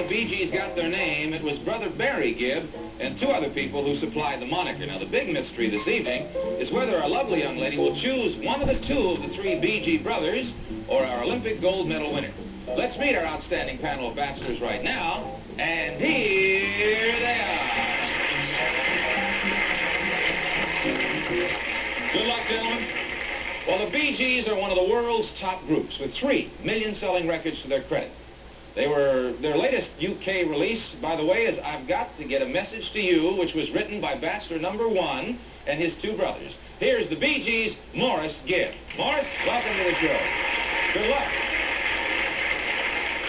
the Bee Gees got their name, it was Brother Barry Gibb and two other people who supplied the moniker. Now, the big mystery this evening is whether our lovely young lady will choose one of the two of the three Bee Gee brothers or our Olympic gold medal winner. Let's meet our outstanding panel of bachelors right now, and here they are. Good luck, gentlemen. Well, the Bee Gees are one of the world's top groups with 3 million-selling records to their credit. Their latest UK release, by the way, is I've Got to Get a Message to You, which was written by bachelor number 1 and his 2 brothers. Here's the Bee Gees' Morris Gibb. Morris, welcome to the show. Good luck.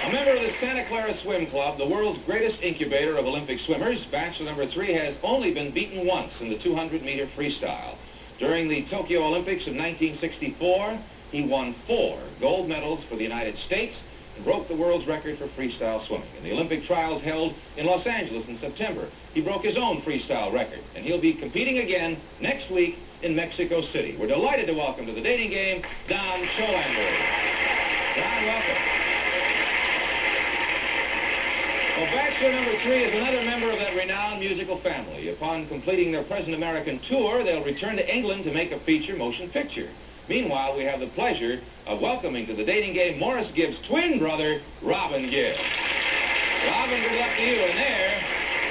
A member of the Santa Clara Swim Club, the world's greatest incubator of Olympic swimmers, bachelor number 3 has only been beaten once in the 200-meter freestyle. During the Tokyo Olympics of 1964, he won 4 gold medals for the United States and broke the world's record for freestyle swimming. In the Olympic trials held in Los Angeles in September, he broke his own freestyle record, and he'll be competing again next week in Mexico City. We're delighted to welcome to the dating game, Don Schollander. Don, welcome. Well, bachelor number 3 is another member of that renowned musical family. Upon completing their present American tour, they'll return to England to make a feature motion picture. Meanwhile, we have the pleasure of welcoming to the dating game Morris Gibb's twin brother, Robin Gibb. Robin, good luck to you. And there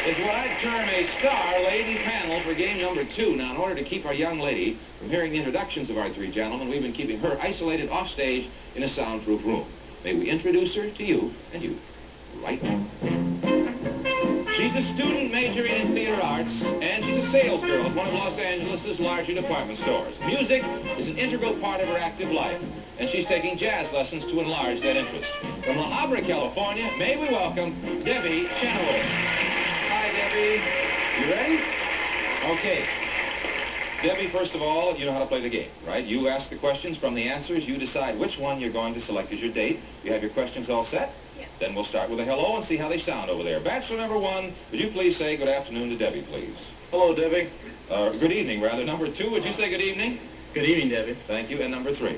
is what I'd term a star-laden panel for game number 2. Now, in order to keep our young lady from hearing the introductions of our 3 gentlemen, we've been keeping her isolated off stage in a soundproof room. May we introduce her to you and you right now. She's a student majoring in theater arts, and she's a sales girl at one of Los Angeles' larger department stores. Music is an integral part of her active life, and she's taking jazz lessons to enlarge that interest. From La Habra, California, may we welcome Debbie Chenoweth. Hi, Debbie. You ready? Okay. Debbie, first of all, you know how to play the game, right? You ask the questions. From the answers, you decide which one you're going to select as your date. You have your questions all set? Then we'll start with a hello and see how they sound over there. Bachelor number 1, would you please say good afternoon to Debbie, please? Hello, Debbie. Good evening, rather. Number 2, would you say good evening? Good evening, Debbie. Thank you. And number 3?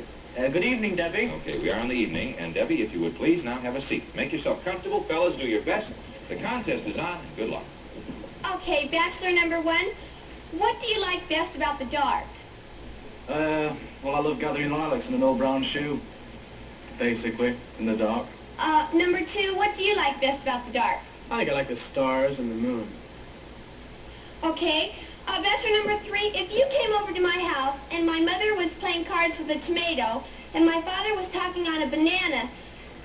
Good evening, Debbie. Okay, we are in the evening. And Debbie, if you would please now have a seat. Make yourself comfortable. Fellas, do your best. The contest is on. Good luck. Okay, bachelor number 1, what do you like best about the dark? Well, I love gathering lilacs in an old brown shoe, basically, in the dark. Number 2, what do you like best about the dark? I think I like the stars and the moon. Okay. Bachelor number 3, if you came over to my house and my mother was playing cards with a tomato and my father was talking on a banana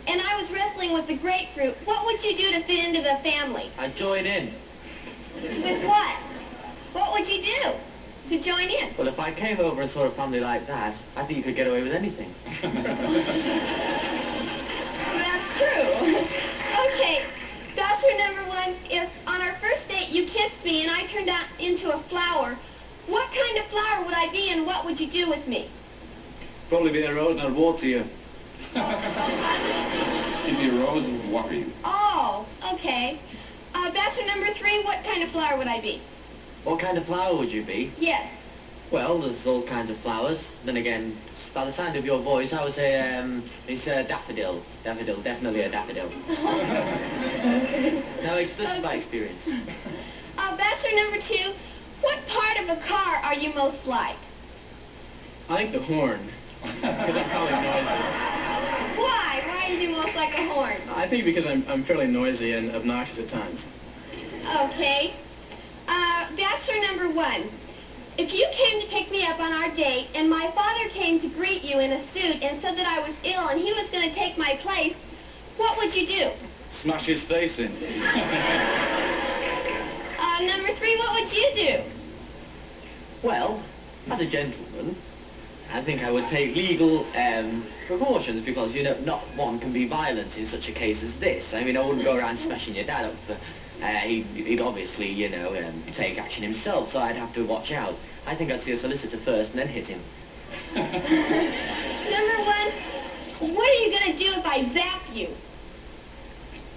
and I was wrestling with the grapefruit, what would you do to fit into the family? I'd join in. With what? What would you do to join in? Well, if I came over and saw a family like that, I think you could get away with anything. That's true. Okay, bachelor number 1, if on our first date you kissed me and I turned out into a flower, what kind of flower would I be and what would you do with me? Probably be a rose and I'd water you. You'd be a rose and water you. Oh, okay. Bachelor number 3, what kind of flower would I be? What kind of flower would you be? Yes. Well, there's all kinds of flowers. Then again, by the sound of your voice, I would say it's a daffodil. Daffodil, definitely a daffodil. No, this is by experience. Bachelor number 2, what part of a car are you most like? I think the horn, because I'm probably noisy. Why? Why are you most like a horn? I think because I'm fairly noisy and obnoxious at times. Okay. Bachelor number 1, if you came to pick me up on our date and my father came to greet you in a suit and said that I was ill and he was going to take my place, what would you do? Smash his face in. Number 3, what would you do? Well, as a gentleman, I think I would take legal precautions because, you know, not one can be violent in such a case as this. I mean, I wouldn't go around smashing your dad up for... he'd obviously, you know, take action himself, so I'd have to watch out. I think I'd see a solicitor first and then hit him. Number 1, what are you going to do if I zap you?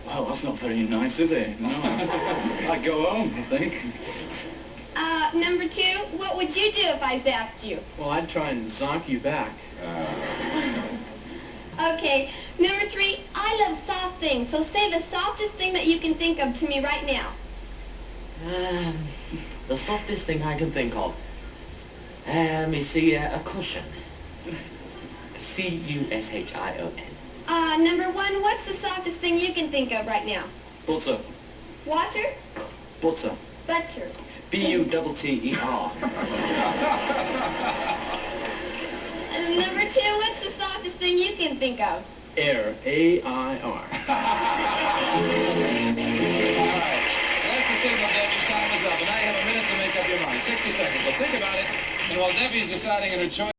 Well, that's not very nice, is it? No. I'd go home, I think. Number 2, what would you do if I zapped you? Well, I'd try and zonk you back. Okay. Number 3, I love soft thing, so say the softest thing that you can think of to me right now. The softest thing I can think of. Let me see, a cushion. C-U-S-H-I-O-N. Number one, what's the softest thing you can think of right now? Butter. Water? Butter. Butter. B-U-T-T-E-R. Number two, what's the softest thing you can think of? Air. A-I-R. All right. That's the signal, Debbie's time is up. And now you have a minute to make up your mind. 60 seconds. So think about it. And while Debbie's deciding on her choice,